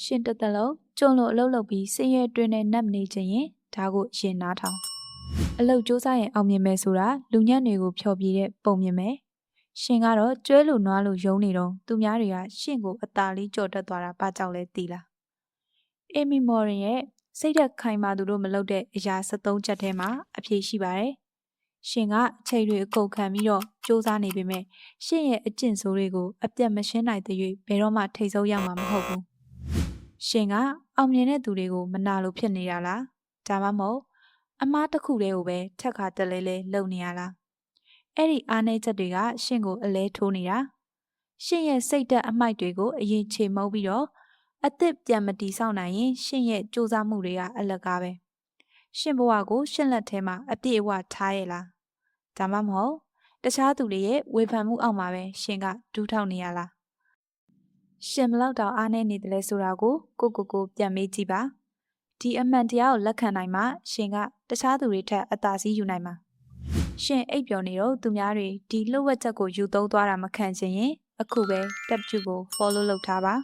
ရှင်တစ်သက်လုံးကျုံလို့အလုပ်လုပ်ပြီးစင်ရဲတွင်နဲ့နတ်မနေခြင်းရင်ဒါကိုရင်နားထောင်အလုပ်စူးစမ်းရင်အောင်မြင်မယ်ဆိုတာလူညံ့တွေကိုဖျော်ပြတဲ့ပုံမြင်မယ်ရှင်ကတော့ကျွဲလိုနွားလိုယုံနေတော့သူများတွေကရှင်ကိုအသာလေးကြော်တက်သွားတာဘာကြောင့်လဲသိလားအေမီမော်ရင်ရဲ့စိတ်သက်ခိုင်မာသူတို့မလုပ်တဲ့အရာ73ချက်ထဲမှာအဖြေရှိပါတယ်ရှင်ကအချိန်တွေအကုန်ခံပြီးတော့စူးစမ်းနေပေမဲ့ရှင်ရဲ့အကျင့်ဆိုးတွေကိုအပြတ်မရှင်းနိုင်တဲ့၍ဘယ်တော့မှထိတ်ဆုံးရမှာမဟုတ်ဘူးရှင်ကအောင်မြင်တဲ့သူတွေကိုမနာလို့ဖြစ်နေတာလားဒါမှမဟုတ်အမားတစ်ခုတည်းကိုပဲထက်ခါတက်လဲလဲလုပ်နေရလားအဲ့ဒီအားနည်းချက်တွေကရှင်ကိုအလဲထိုးနေတာရှင်ရဲ့စိတ်ဓာတ်အမိုက်တွေကိုအရင်ချေမှုန်းပြီးတော့အသစ်ပြန်မတီးဆောင်နိုင်ရင်ရှင်ရဲ့စူးစမ်းမှုတွေကအလကားပဲရှင်ဘဝကိုရှင်လက်ထဲမှာအပြည့်အဝထားရလားဒါမှမဟုတ်တခြားသူတွေရဲ့ဝေဖန်မှုအောက်မှာပဲရှင်ကဒူးထောက်နေရလားရှင်ဘလောက်တောင်အားနေနေတယ်လဲဆိုတာကိုကိုပြန်မေးကြည့်ပါဒီအမှန်တရားကိုလက်ခံနိုင်မှရှင်ကတခြားသူတွေထက်အသာစီးယူနိုင်မှာရှင်အိပ်ပျော်နေတော့သူများတွေဒီလှုပ်ဝက်ချက်ကိုယူသုံးသွားတာမခံချင်ရင်အခုပဲ tab 2ကို follow လုပ်ထားပါ